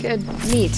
Good. Neat.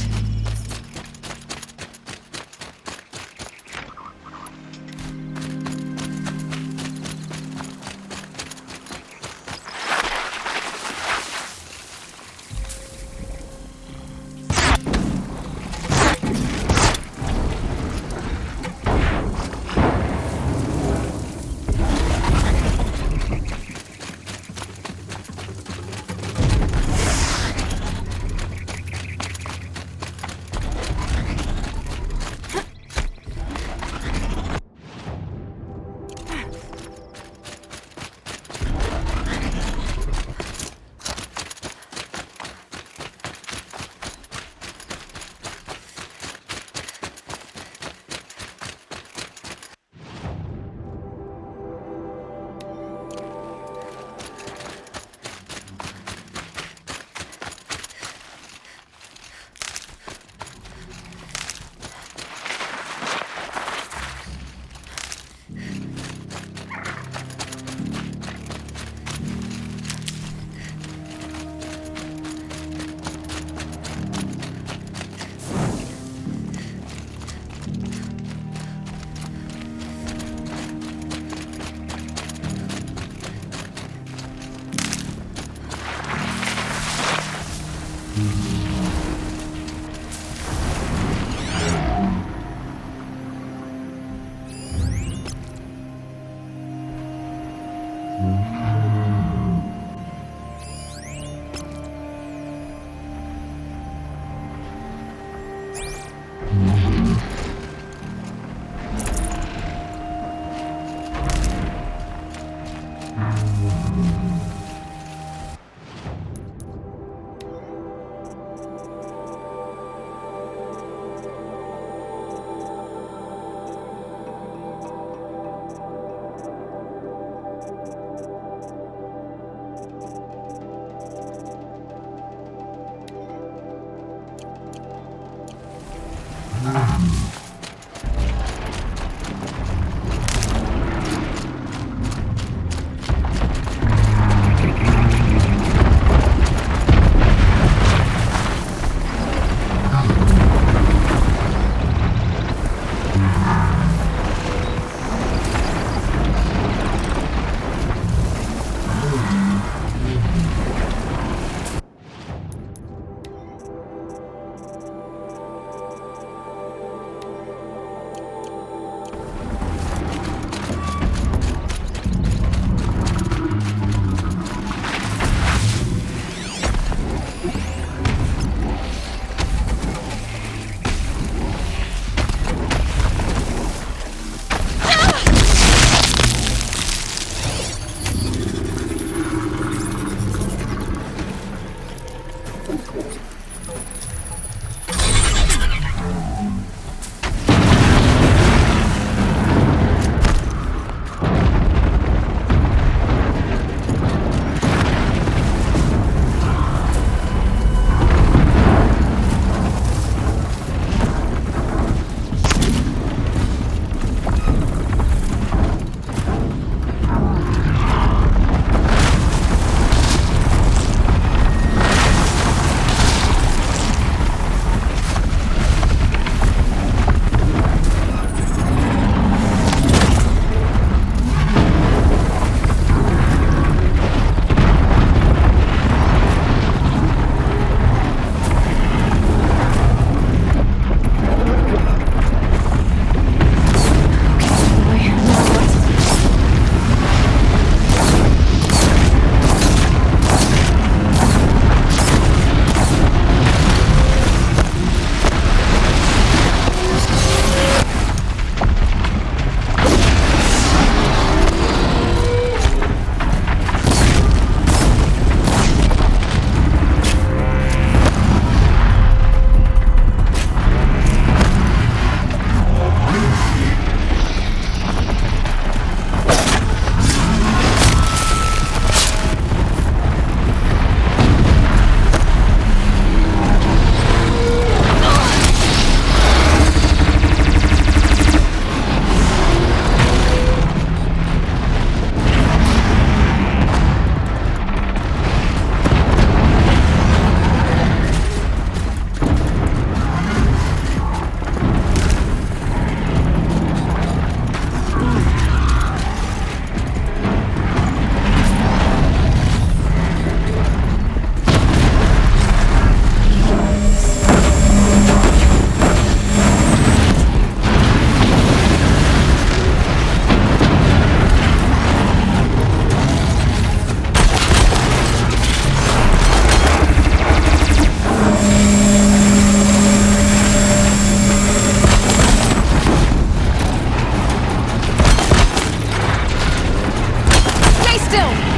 still!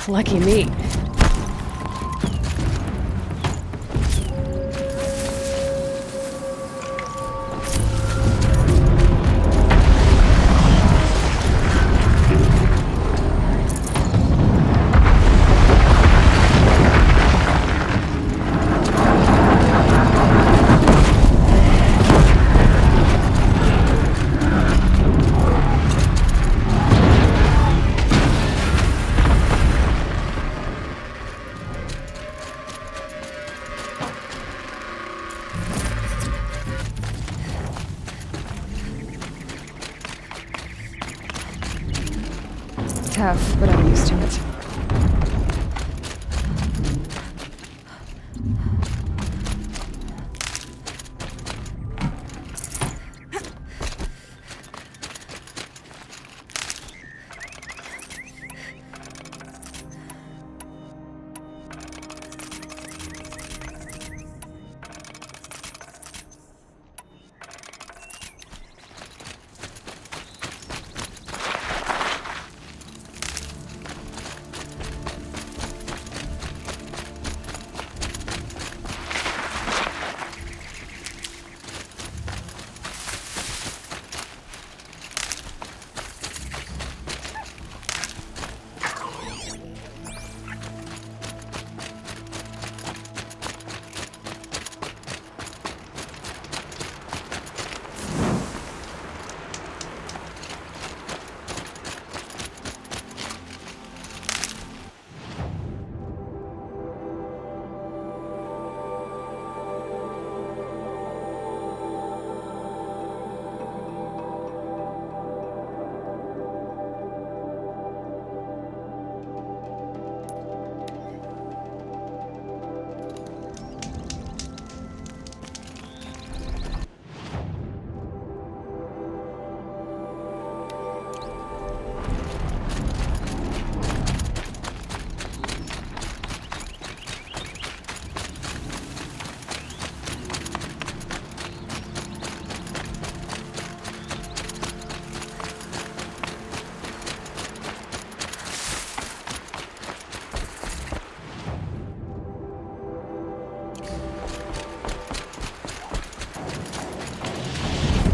Lucky me. Tough, but I'm used to it.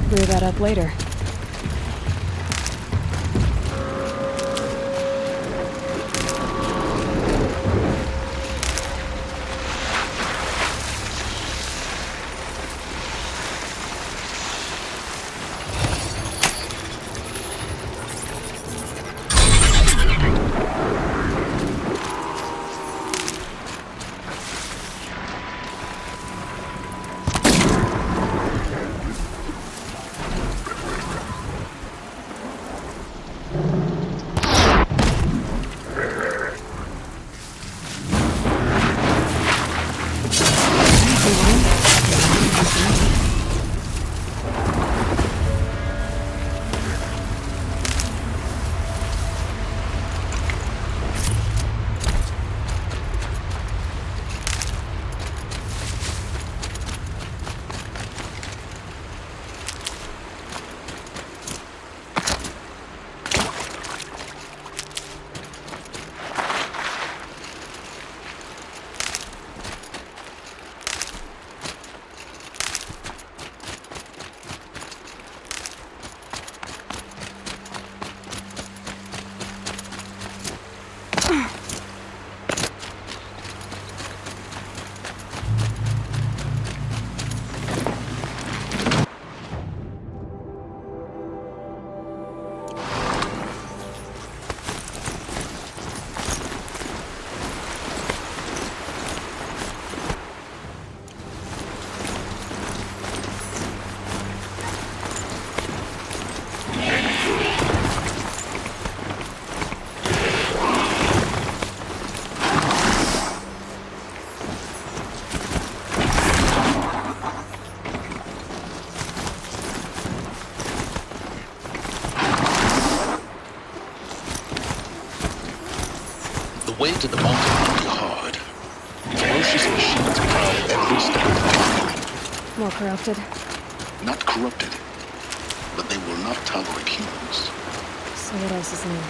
Clear that up later. way to the mountain will be hard. Ferocious machines prowl every step of the way. More corrupted? Not corrupted, but they will not tolerate humans. So what else is new?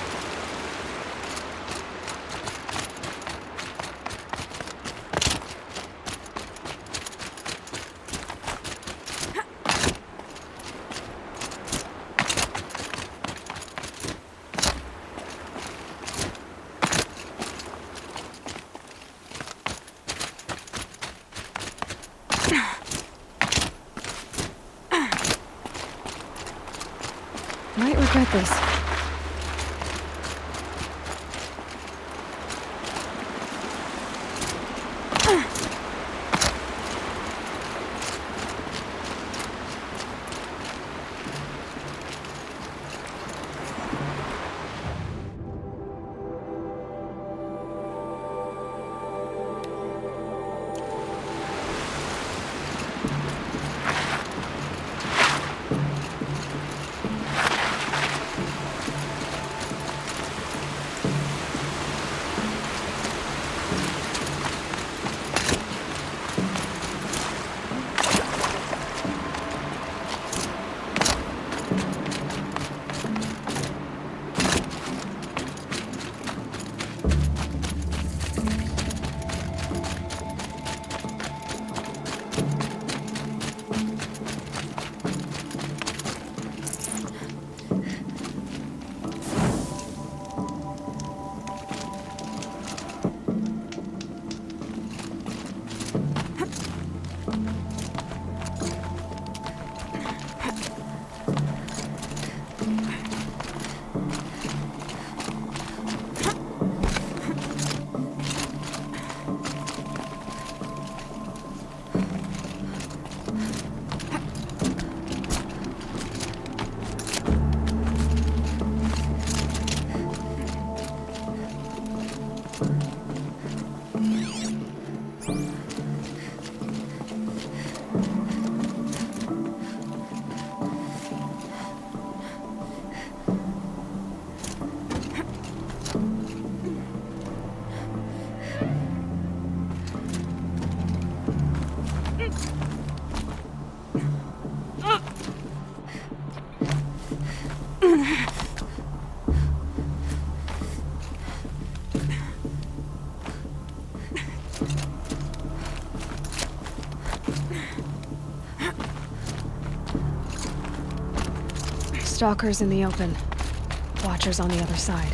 Might regret this. Stalkers in the open. Watchers on the other side.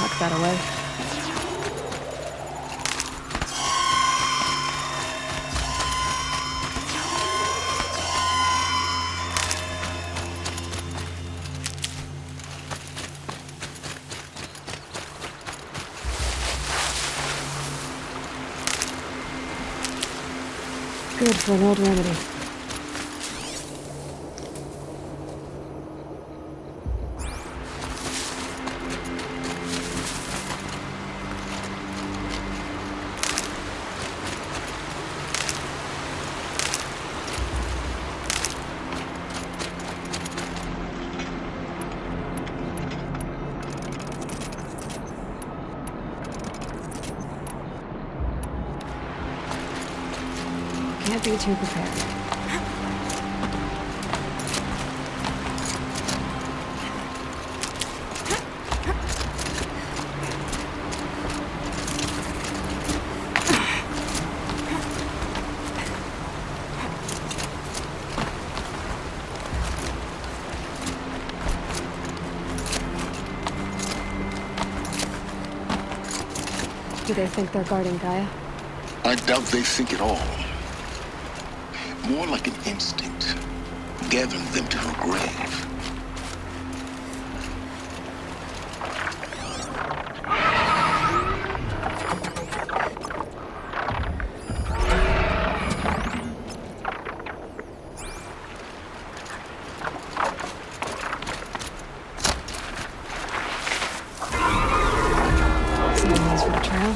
tuck that away. Good for an old remedy. Can't be too prepared. Do they think they're guarding Gaia? I doubt they think at all. More like an instinct, gathering them to her grave. Someone else for the trail.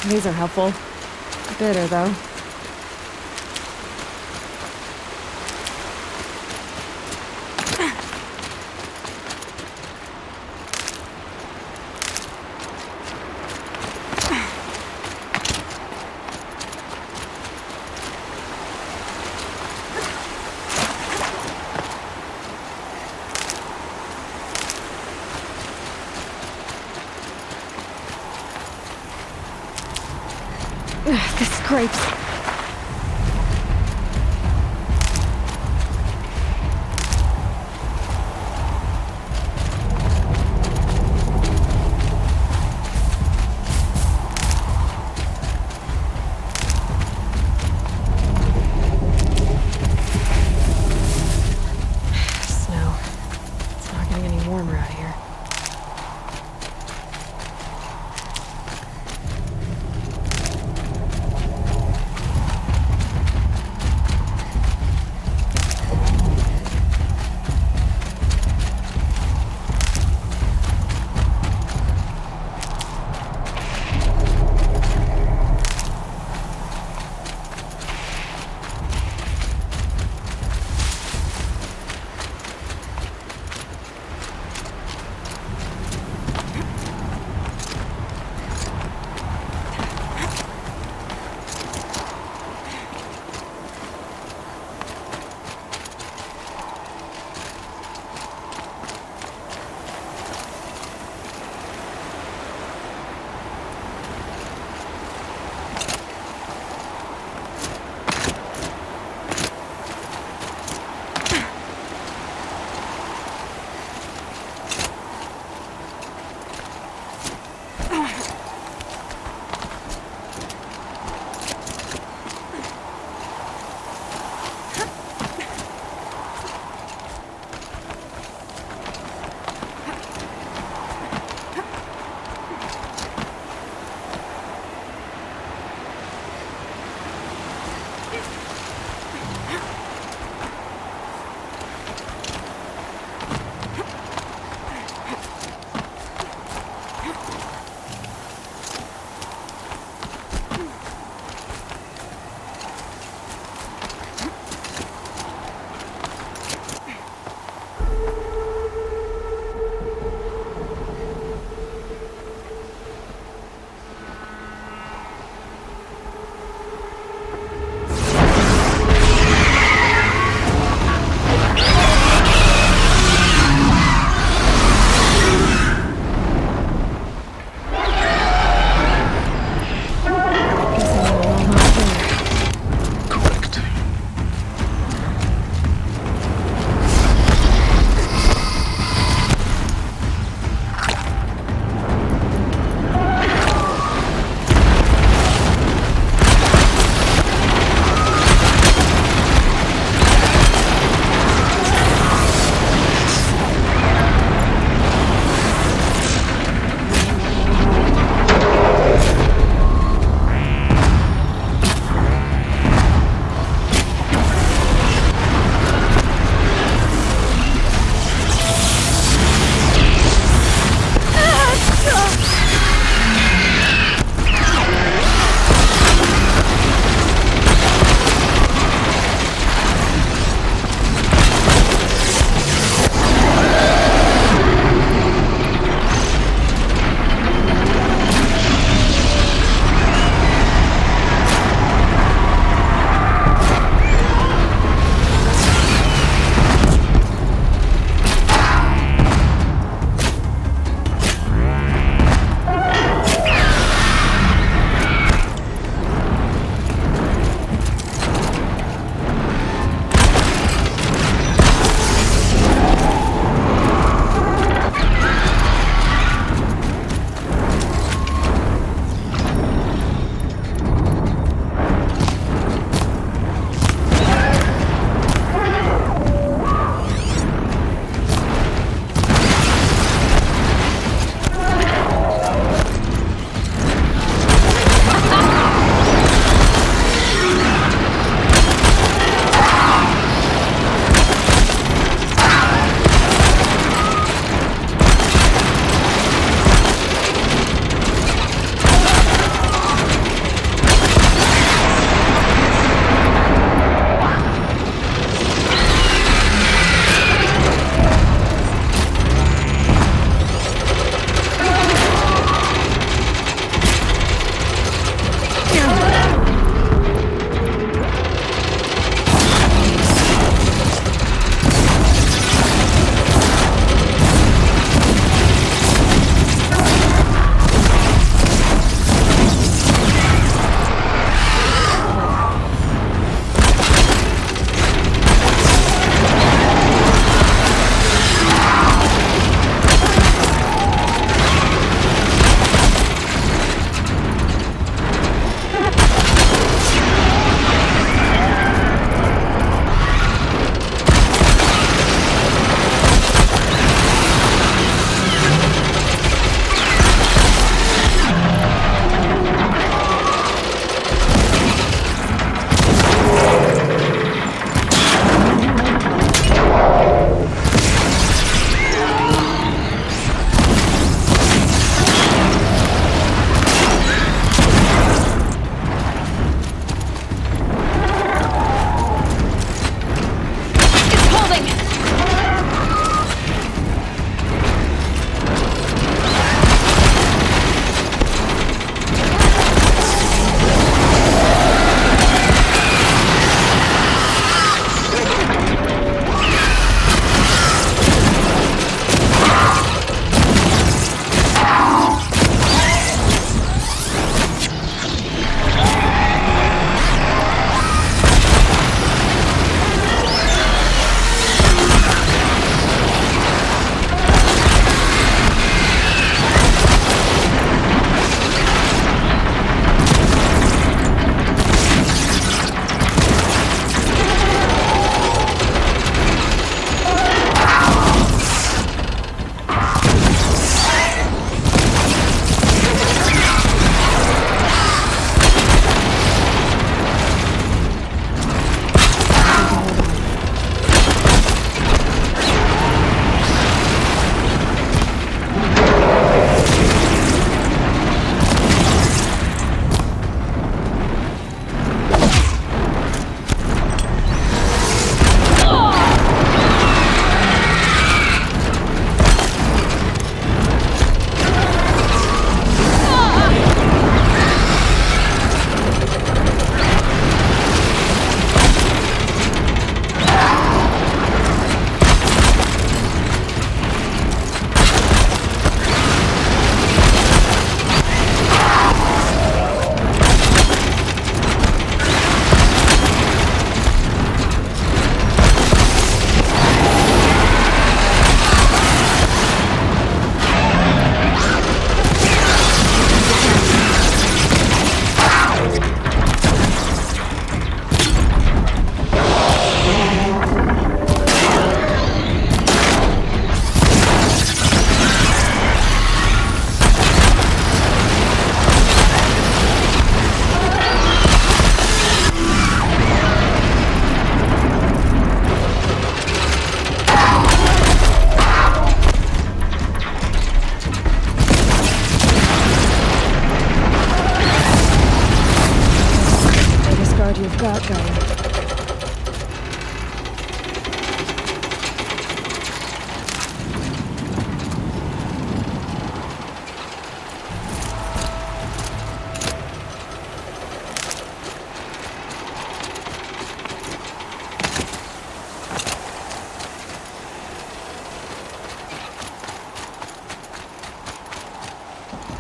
These are helpful. Bitter, though. Ugh, the scrapes. Snow. It's not getting any warmer out here.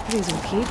These will keep.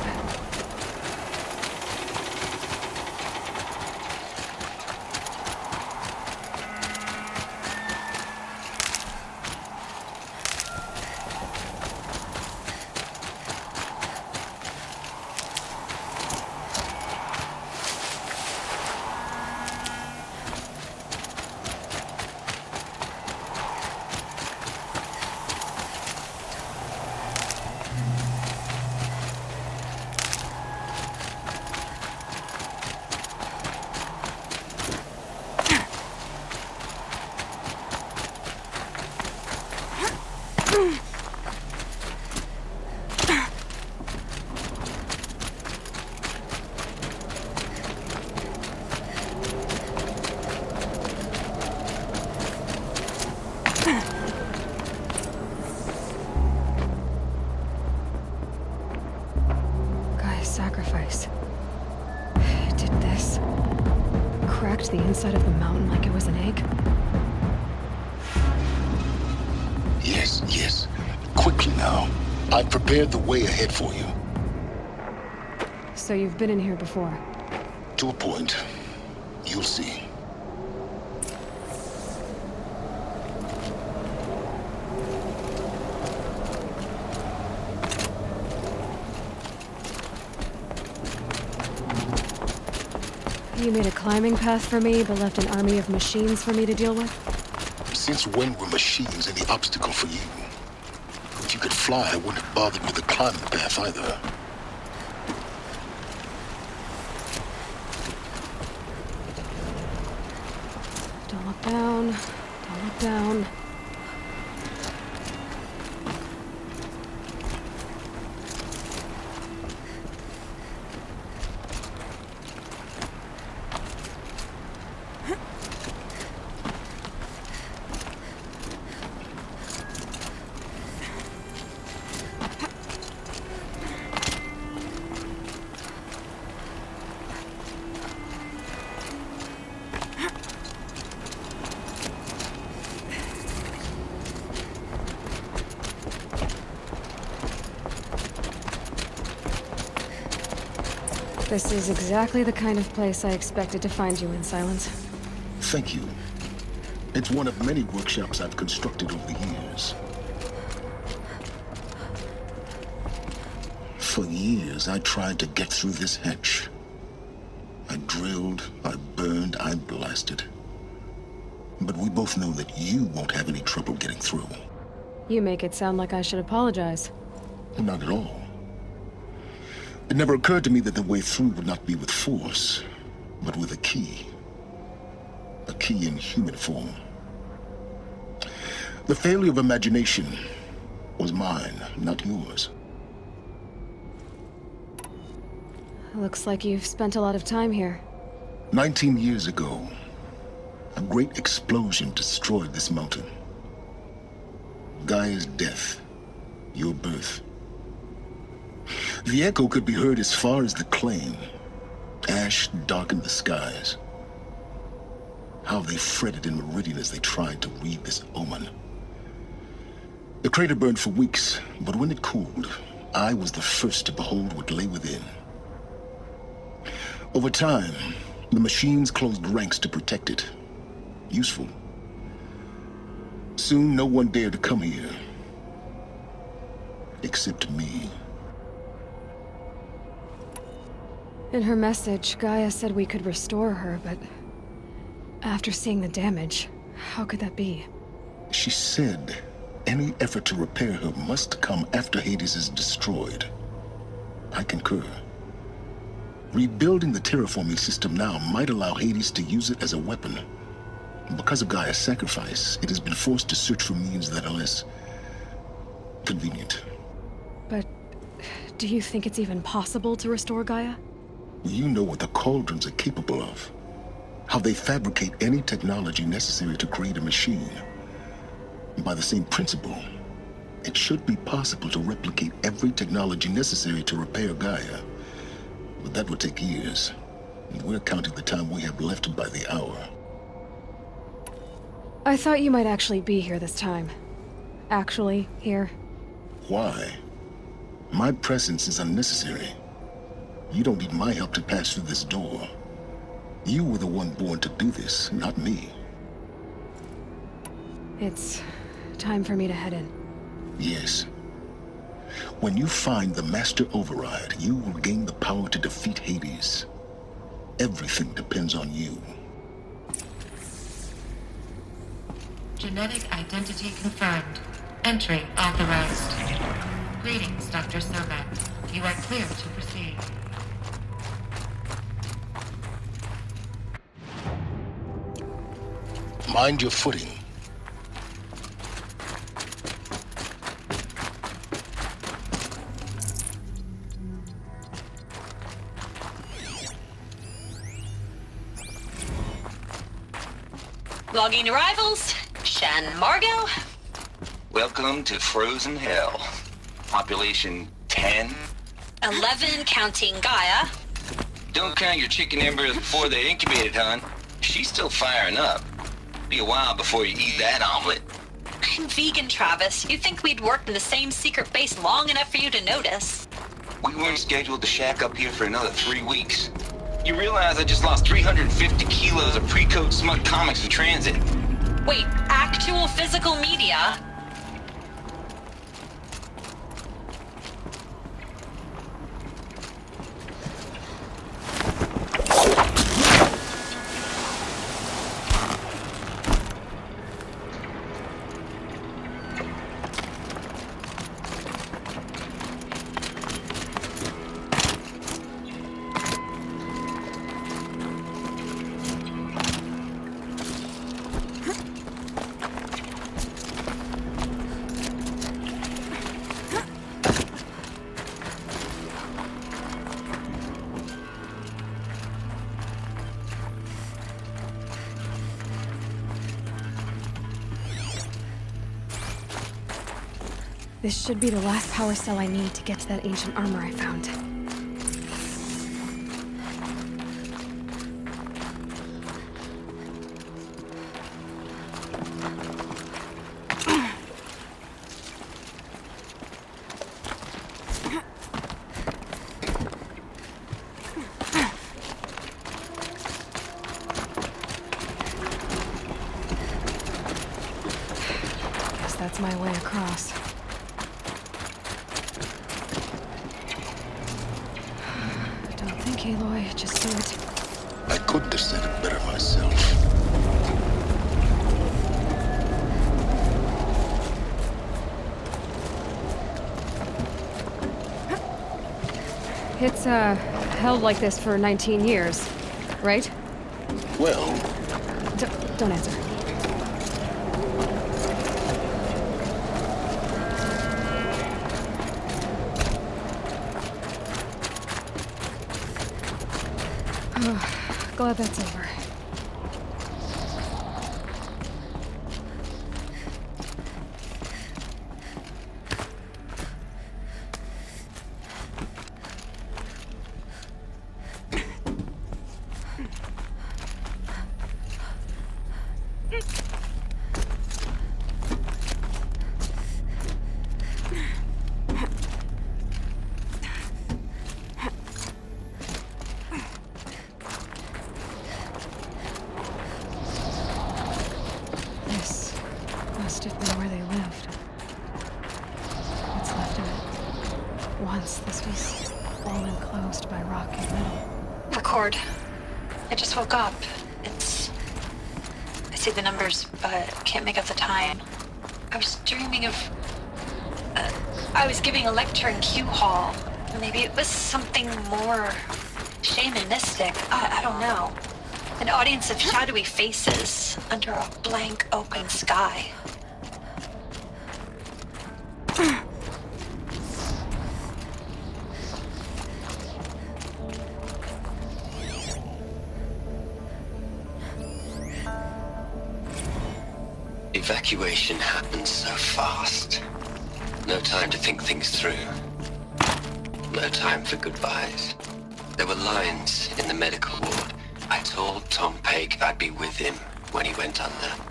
Sacrifice. It did this. Cracked the inside of the mountain like it was an egg. Yes, yes. Quickly now. I've prepared the way ahead for you. So you've been in here before? To a point. You'll see. You made a climbing path for me, but left an army of machines for me to deal with? Since when were machines any obstacle for you? If you could fly, I wouldn't have bothered with the climbing path either. Don't look down. Don't look down. This is exactly the kind of place I expected to find you in, Silence. Thank you. It's one of many workshops I've constructed over the years. For years, I tried to get through this hatch. I drilled, I burned, I blasted. But we both know that you won't have any trouble getting through. You make it sound like I should apologize. Not at all. It never occurred to me that the way through would not be with force, but with a key. A key in human form. The failure of imagination was mine, not yours. Looks like you've spent a lot of time here. 19 years ago, a great explosion destroyed this mountain. Gaia's death, your birth. The echo could be heard as far as the claim. Ash darkened the skies. How they fretted in Meridian as they tried to read this omen. The crater burned for weeks, but when it cooled, I was the first to behold what lay within. Over time, the machines closed ranks to protect it. Useful. Soon, no one dared to come here. Except me. In her message, Gaia said we could restore her, but after seeing the damage, how could that be? She said any effort to repair her must come after Hades is destroyed. I concur. Rebuilding the terraforming system now might allow Hades to use it as a weapon. Because of Gaia's sacrifice, it has been forced to search for means that are less convenient. But do you think it's even possible to restore Gaia? You know what the Cauldrons are capable of. How they fabricate any technology necessary to create a machine. And by the same principle, it should be possible to replicate every technology necessary to repair Gaia. But that would take years. And we're counting the time we have left by the hour. I thought you might actually be here this time. Actually, here. Why? My presence is unnecessary. You don't need my help to pass through this door. You were the one born to do this, not me. It's time for me to head in. Yes. When you find the Master Override, you will gain the power to defeat Hades. Everything depends on you. Genetic identity confirmed. Entry authorized. Greetings, Dr. Sobek. You are clear to proceed. Mind your footing. Logging arrivals. Shan Margot. Welcome to Frozen Hell. Population 10. 11 counting Gaia. Don't count your chicken embers before they're incubated, hon. She's still firing up. Be a while before you eat that omelet. I'm vegan, Travis. You'd think we'd worked in the same secret base long enough for you to notice. We weren't scheduled to shack up here for another 3 weeks. You realize I just lost 350 kilos of pre-code smut comics in transit. Wait, actual physical media? This should be the last power cell I need to get to that ancient armor I found. Guess that's my way across. Aloy, just do it. I couldn't have said it better myself. It's, held like this for 19 years, right? Well, Don't answer. Glad that's over. Must have been where they lived. What's left of it. Once this was all enclosed by rock and metal. Record. I just woke up. I see the numbers, but can't make out the time. I was dreaming of... I was giving a lecture in Q Hall. Maybe it was something more shamanistic. I don't know. An audience of shadowy faces under a blank open sky. Evacuation happened so fast. No time to think things through. No time for goodbyes. There were lines in the medical ward. I told Tom Pake I'd be with him when he went under.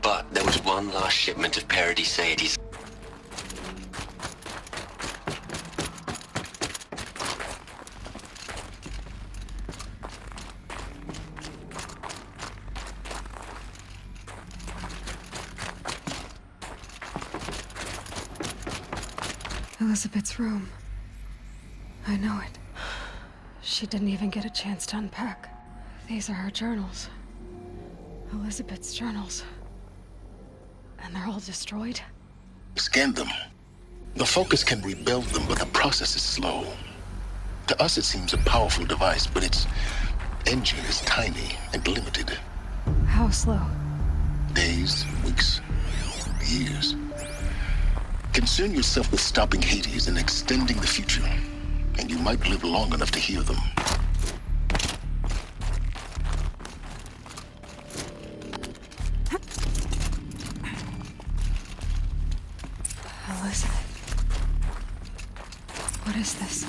But there was one last shipment of parody Sadies. Elizabeth's room. I know it. She didn't even get a chance to unpack. These are her journals. Elizabeth's journals. And they're all destroyed? Scan them. The Focus can rebuild them, but the process is slow. To us, it seems a powerful device, but its engine is tiny and limited. How slow? Days, weeks, years. Concern yourself with stopping Hades and extending the future, and you might live long enough to hear them. Elizabeth. What is this?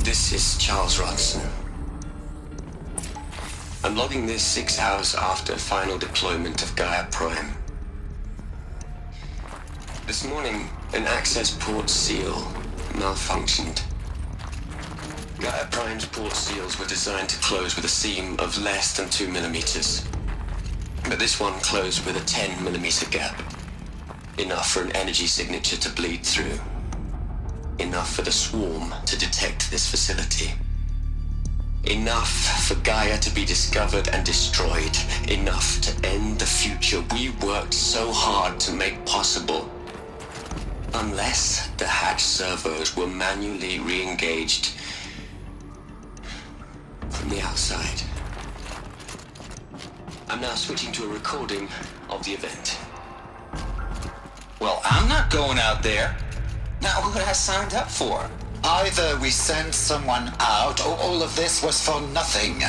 This is Charles Ronson. I'm logging this 6 hours after final deployment of Gaia Prime. This morning, an access port seal malfunctioned. Gaia Prime's port seals were designed to close with a seam of less than 2 millimeters. But this one closed with a 10 millimeter gap. Enough for an energy signature to bleed through. Enough for the swarm to detect this facility. Enough for Gaia to be discovered and destroyed. Enough to end the future we worked so hard to make possible. Unless the hatch servos were manually re-engaged from the outside. I'm now switching to a recording of the event. Well, I'm not going out there. Now, who I signed up for? Either we send someone out, or all of this was for nothing.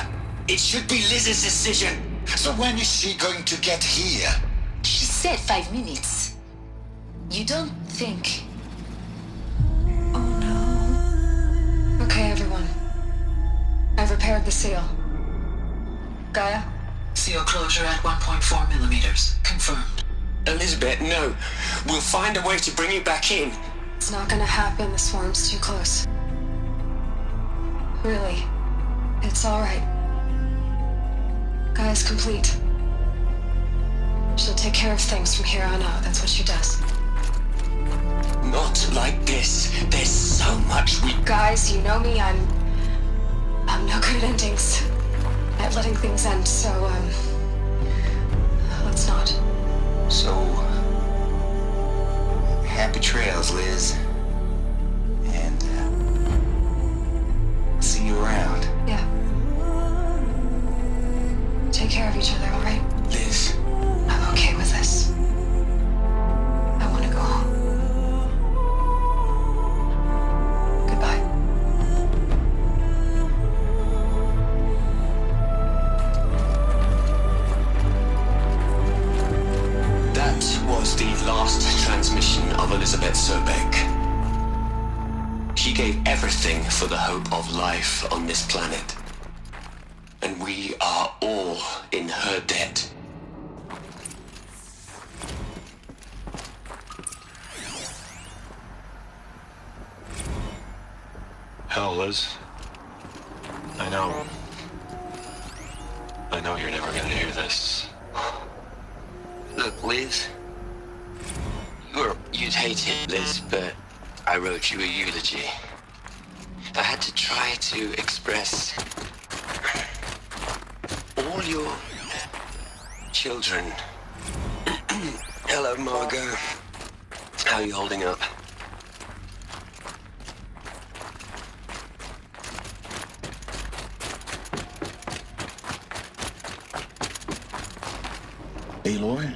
It should be Liz's decision. So when is she going to get here? She said 5 minutes. You don't think... Oh no. Okay, everyone. I've repaired the seal. Gaia? Seal closure at 1.4 millimeters. Confirmed. Elizabeth, no. We'll find a way to bring you back in. It's not gonna happen. The swarm's too close. Really. It's alright. Gaia's complete. She'll take care of things from here on out. That's what she does. Not like this. There's so much we... Guys, you know me. I'm no good at endings. At letting things end, so, let's not. So... happy trails, Liz. And, see you around. Yeah. Take care of each other, alright? Liz. I'm okay with this. I want to go home. Goodbye. That was the last transmission of Elizabeth Sobek. She gave everything for the hope of life on this planet. And we are all in her debt. Hell, Liz. I know you're never gonna hear this. Look, Liz. You'd hate it, Liz, but I wrote you a eulogy. I had to try to express all your children. Hello, Margot. How are you holding up? Aloy?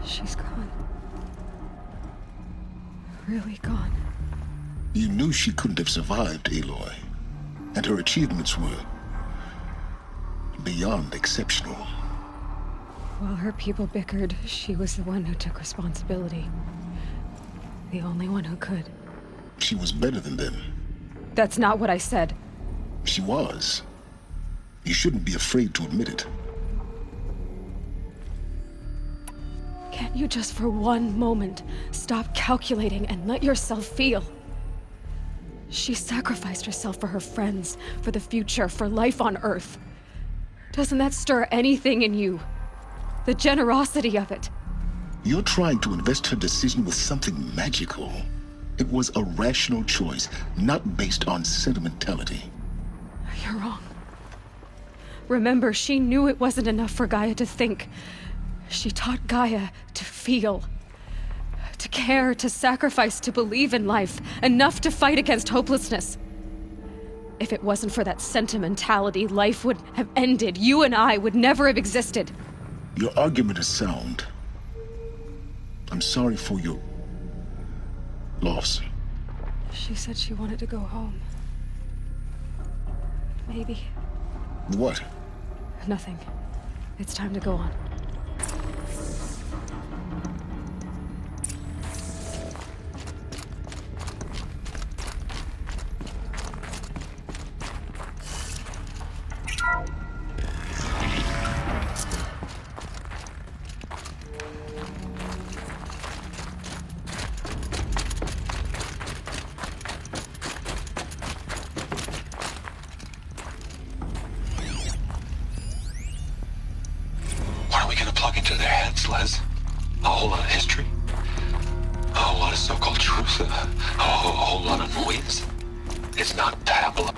She's gone. Really gone. You knew she couldn't have survived, Aloy. And her achievements were beyond exceptional. While her people bickered, she was the one who took responsibility. The only one who could. She was better than them. That's not what I said. She was. You shouldn't be afraid to admit it. Can't you just for one moment stop calculating and let yourself feel? She sacrificed herself for her friends, for the future, for life on Earth. Doesn't that stir anything in you? The generosity of it. You're trying to invest her decision with something magical. It was a rational choice, not based on sentimentality. You're wrong. Remember, she knew it wasn't enough for Gaia to think. She taught Gaia to feel. To care, to sacrifice, to believe in life. Enough to fight against hopelessness. If it wasn't for that sentimentality, life would have ended. You and I would never have existed. Your argument is sound. I'm sorry for your loss. She said she wanted to go home. Maybe. What? Nothing. It's time to go on. What are we gonna plug into their heads, Les? A whole lot of history? A whole lot of so-called truth? A whole lot of noise? It's not tabloid.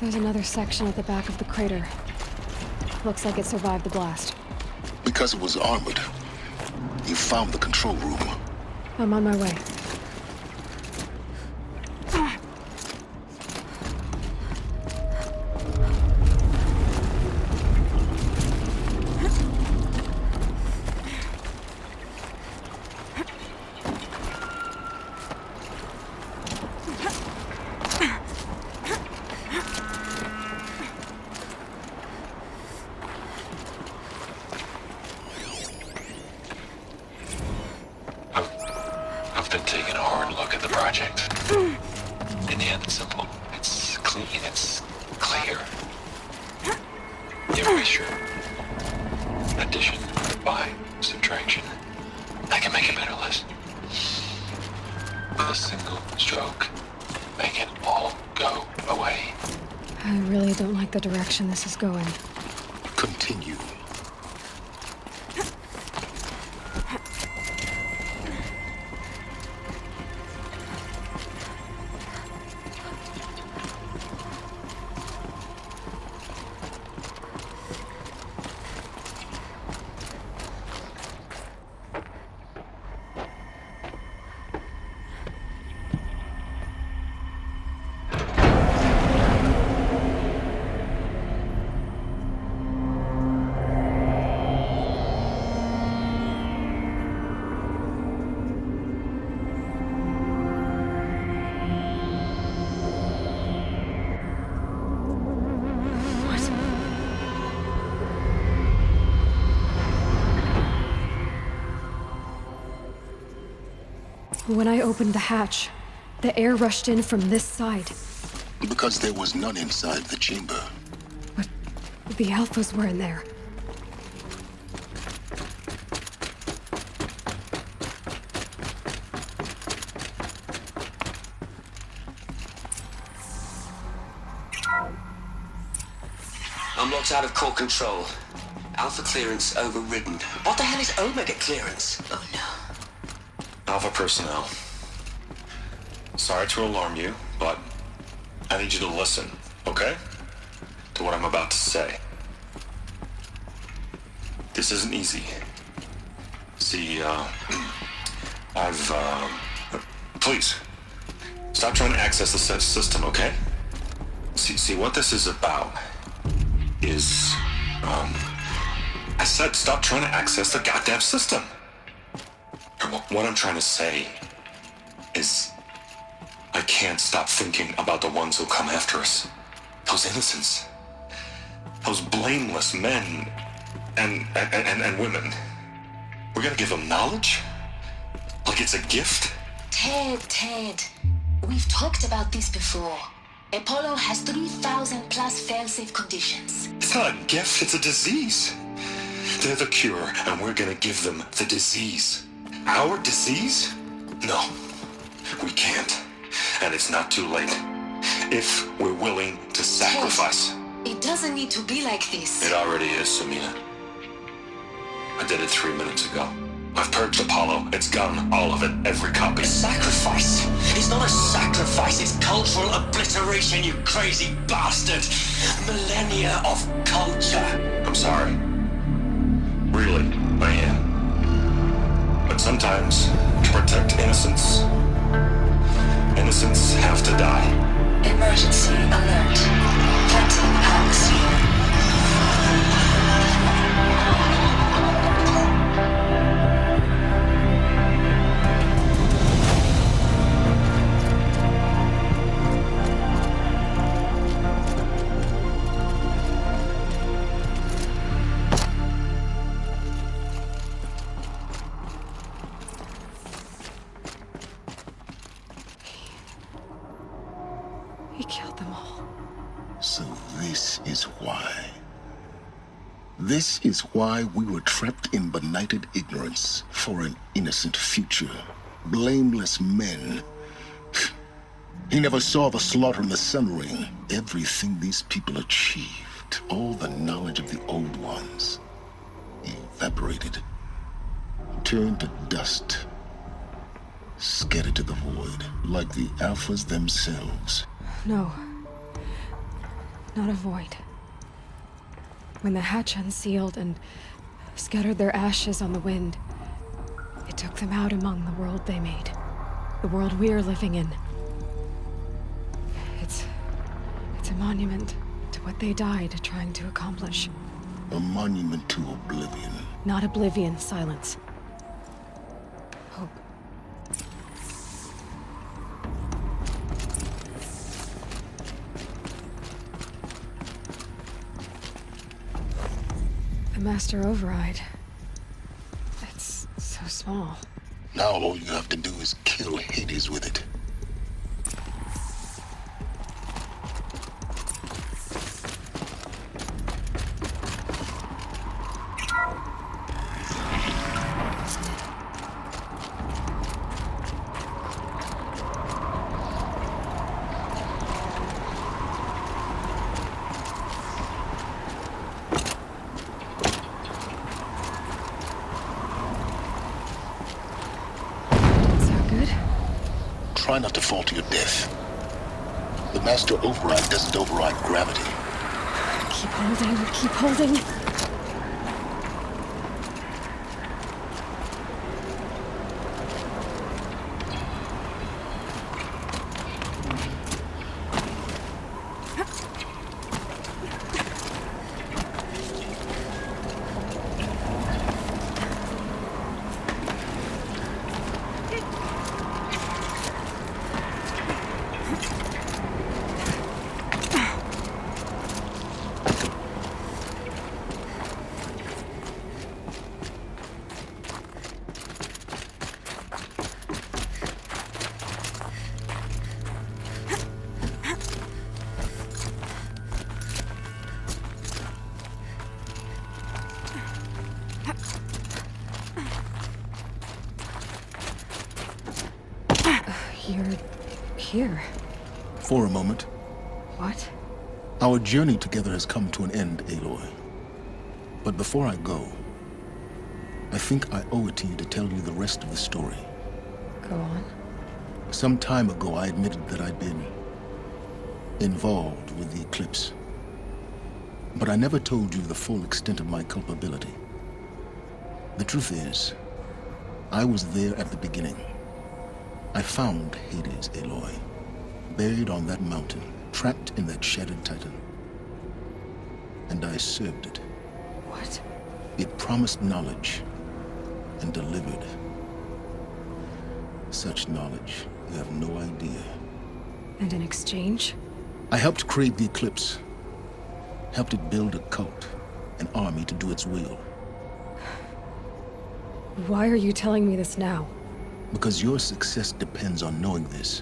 There's another section at the back of the crater. Looks like it survived the blast. Because it was armored. You found the control room. I'm on my way. I've been taking a hard look at the project. In the end, it's simple. It's clean. It's clear. Erasure. Addition. By. Subtraction. I can make a better list. With a single stroke. Make it all go away. I really don't like the direction this is going. Continue. When I opened the hatch, the air rushed in from this side. Because there was none inside the chamber. But the Alphas were in there. I'm locked out of core control. Alpha clearance overridden. What the hell is Omega clearance? Oh no. Alpha personnel. Sorry to alarm you, but I need you to listen, okay? To what I'm about to say. This isn't easy. See, please, stop trying to access the system, okay? See, what this is about is, I said stop trying to access the goddamn system. What I'm trying to say is I can't stop thinking about the ones who come after us. Those innocents. Those blameless men and women. We're gonna give them knowledge? Like it's a gift? Ted. We've talked about this before. Apollo has 3,000 plus fail-safe conditions. It's not a gift, it's a disease. They're the cure, and we're gonna give them the disease. Our disease? No, we can't. And it's not too late. If we're willing to sacrifice. Ted, it doesn't need to be like this. It already is, Samina. I did it 3 minutes ago. I've purged Apollo. It's gone. All of it. Every copy. A sacrifice? It's not a sacrifice, it's cultural obliteration, you crazy bastard! Millennia of culture! I'm sorry. Really, I am. But sometimes, to protect innocence, innocents have to die. Emergency alert. Planting at the scene. He killed them all. So this is why. This is why we were trapped in benighted ignorance for an innocent future. Blameless men. He never saw the slaughter in the Sun Ring. Everything these people achieved, all the knowledge of the old ones, evaporated, turned to dust, scattered to the void, like the Alphas themselves. No. Not a void. When the hatch unsealed and scattered their ashes on the wind, it took them out among the world they made. The world we're living in. It's a monument to what they died trying to accomplish. A monument to oblivion. Not oblivion, silence. Hope. The master override. It's so small. Now all you have to do is kill Hades with it. Try not to fall to your death. The master override doesn't override gravity. Keep holding. You're here. For a moment. What? Our journey together has come to an end, Aloy. But before I go, I think I owe it to you to tell you the rest of the story. Go on. Some time ago, I admitted that I'd been involved with the eclipse. But I never told you the full extent of my culpability. The truth is, I was there at the beginning. I found Hades, Aloy, buried on that mountain, trapped in that shattered titan. And I served it. What? It promised knowledge and delivered. Such knowledge, you have no idea. And in exchange? I helped create the Eclipse. Helped it build a cult, an army to do its will. Why are you telling me this now? Because your success depends on knowing this.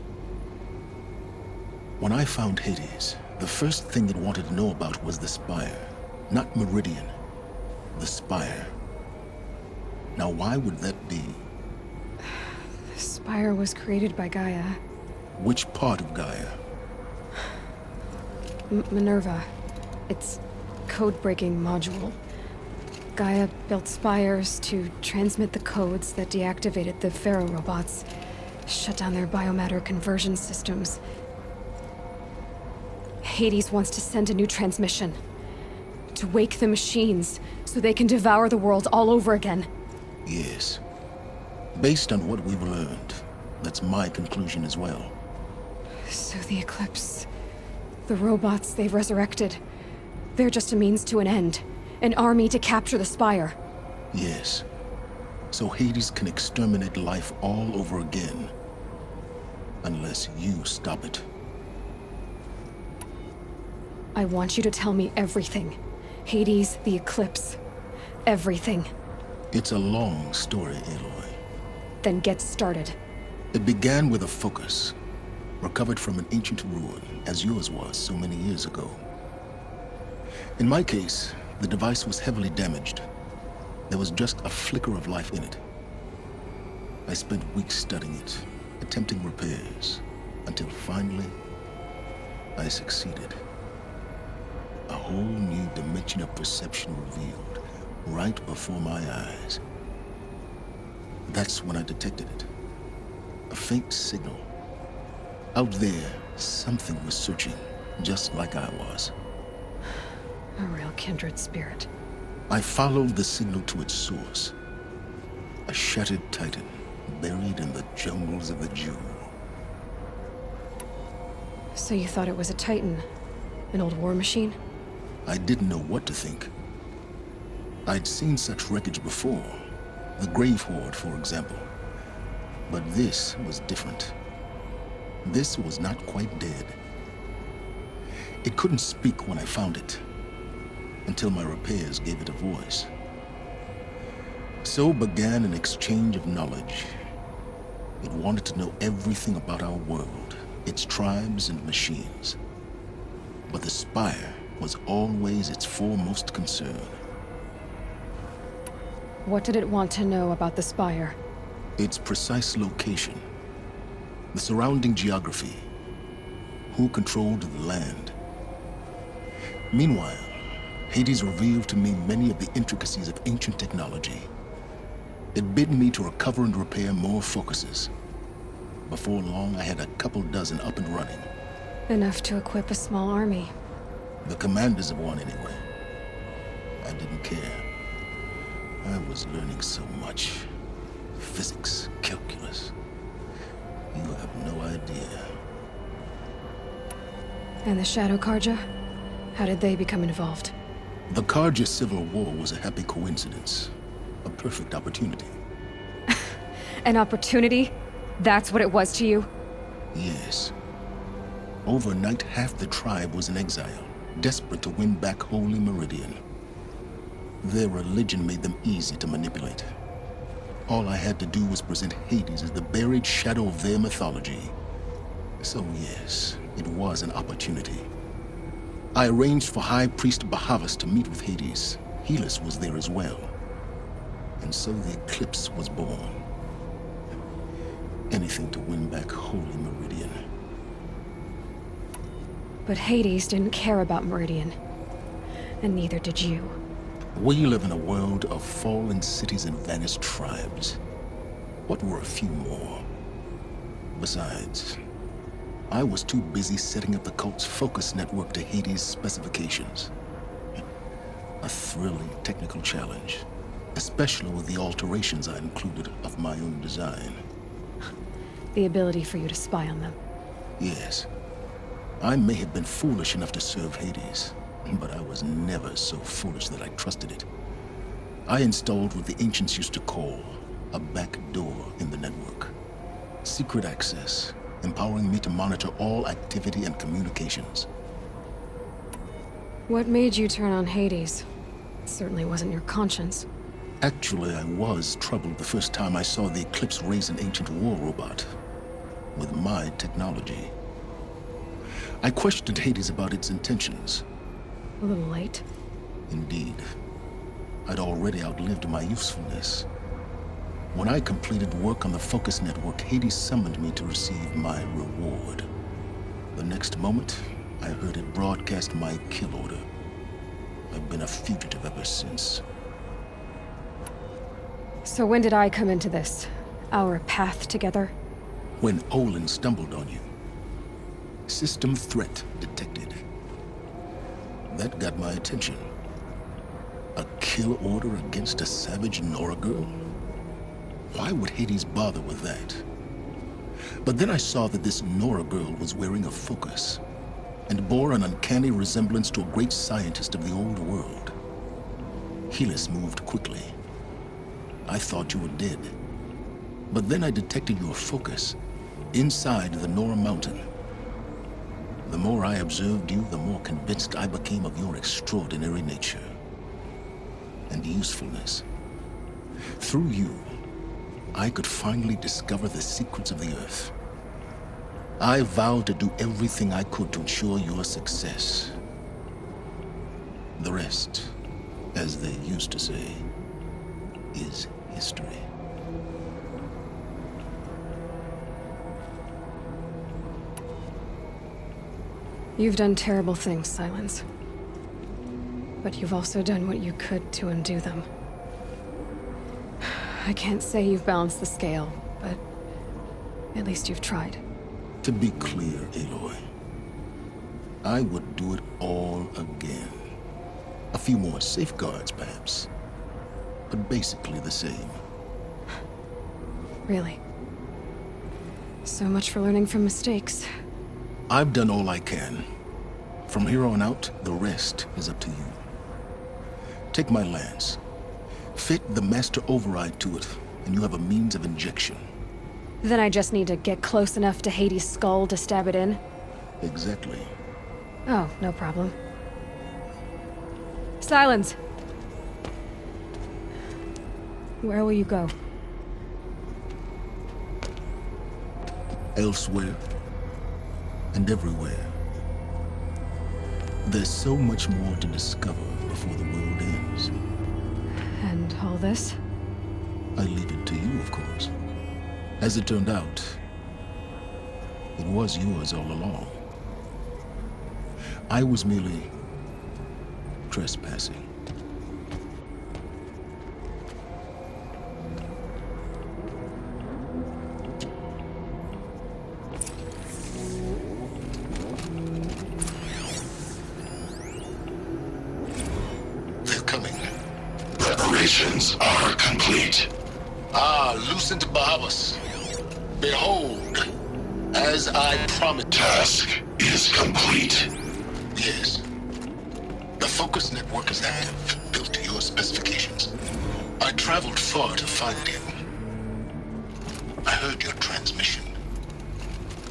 When I found Hades, the first thing it wanted to know about was the Spire. Not Meridian. The Spire. Now why would that be? The Spire was created by Gaia. Which part of Gaia? Minerva. Its code-breaking module. Gaia built spires to transmit the codes that deactivated the Pharaoh robots, shut down their biomatter conversion systems. Hades wants to send a new transmission. To wake the machines, so they can devour the world all over again. Yes. Based on what we've learned, that's my conclusion as well. So the Eclipse... the robots they've resurrected... they're just a means to an end. An army to capture the Spire. Yes. So Hades can exterminate life all over again. Unless you stop it. I want you to tell me everything. Hades, the Eclipse. Everything. It's a long story, Aloy. Then get started. It began with a focus. Recovered from an ancient ruin, as yours was so many years ago. In my case, the device was heavily damaged. There was just a flicker of life in it. I spent weeks studying it, attempting repairs, until finally, I succeeded. A whole new dimension of perception revealed, right before my eyes. That's when I detected it. A faint signal. Out there, something was searching, just like I was. A real kindred spirit. I followed the signal to its source. A shattered titan, buried in the jungles of the Jew. So you thought it was a Titan? An old war machine? I didn't know what to think. I'd seen such wreckage before. The Grave Horde, for example. But this was different. This was not quite dead. It couldn't speak when I found it, until my repairs gave it a voice. So began an exchange of knowledge. It wanted to know everything about our world, its tribes and machines. But the Spire was always its foremost concern. What did it want to know about the Spire? Its precise location, the surrounding geography, who controlled the land. Meanwhile, Hades revealed to me many of the intricacies of ancient technology. It bid me to recover and repair more focuses. Before long, I had a couple dozen up and running. Enough to equip a small army. The commanders of one, anyway. I didn't care. I was learning so much. Physics, calculus. You have no idea. And the Shadow Karja? How did they become involved? The Karja Civil War was a happy coincidence. A perfect opportunity. An opportunity? That's what it was to you? Yes. Overnight, half the tribe was in exile, desperate to win back Holy Meridian. Their religion made them easy to manipulate. All I had to do was present Hades as the buried shadow of their mythology. So yes, it was an opportunity. I arranged for High Priest Bahavas to meet with Hades. Helis was there as well. And so the Eclipse was born. Anything to win back Holy Meridian. But Hades didn't care about Meridian. And neither did you. We live in a world of fallen cities and vanished tribes. What were a few more? Besides, I was too busy setting up the cult's focus network to Hades' specifications. A thrilling technical challenge, especially with the alterations I included of my own design. The ability for you to spy on them. Yes. I may have been foolish enough to serve Hades, but I was never so foolish that I trusted it. I installed what the ancients used to call a back door in the network. Secret access, empowering me to monitor all activity and communications. What made you turn on Hades? It certainly wasn't your conscience. Actually, I was troubled the first time I saw the Eclipse raise an ancient war robot with my technology. I questioned Hades about its intentions. A little late. Indeed. I'd already outlived my usefulness. When I completed work on the Focus Network, Hades summoned me to receive my reward. The next moment, I heard it broadcast my kill order. I've been a fugitive ever since. So when did I come into this? Our path together? When Olin stumbled on you. System threat detected. That got my attention. A kill order against a savage Nora girl? Why would Hades bother with that? But then I saw that this Nora girl was wearing a focus and bore an uncanny resemblance to a great scientist of the old world. Helis moved quickly. I thought you were dead. But then I detected your focus inside the Nora mountain. The more I observed you, the more convinced I became of your extraordinary nature and usefulness. Through you, I could finally discover the secrets of the Earth. I vowed to do everything I could to ensure your success. The rest, as they used to say, is history. You've done terrible things, Silence. But you've also done what you could to undo them. I can't say you've balanced the scale, but at least you've tried. To be clear, Aloy, I would do it all again. A few more safeguards, perhaps, but basically the same. Really? So much for learning from mistakes. I've done all I can. From here on out, the rest is up to you. Take my lance. Fit the master override to it, and you have a means of injection. Then I just need to get close enough to Hades' skull to stab it in? Exactly. Oh, no problem. Silence! Where will you go? Elsewhere and everywhere. There's so much more to discover before the world ends. And all this? I leave it to you, of course. As it turned out, it was yours all along. I was merely trespassing. They're coming. Preparations are complete. Ah, Lucent Bahavas. Behold, as I promised. Task is complete. Yes. The Focus Network is active, built to your specifications. I traveled far to find you. I heard your transmission.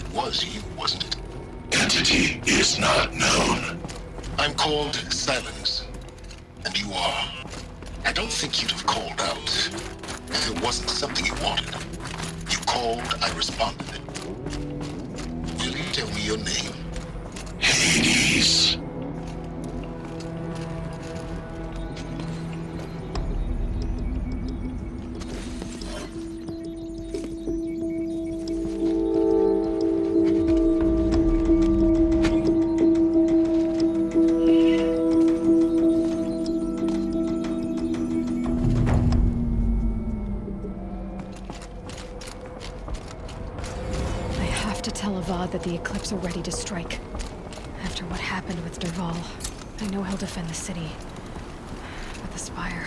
It was you, wasn't it? Entity is not known. I'm called Silence, and you are. I don't think you'd have called out if it wasn't something you wanted. You called, I responded. Will you tell me your name? Hades. That the Eclipse are ready to strike. After what happened with Derval, I know he'll defend the city. But the Spire...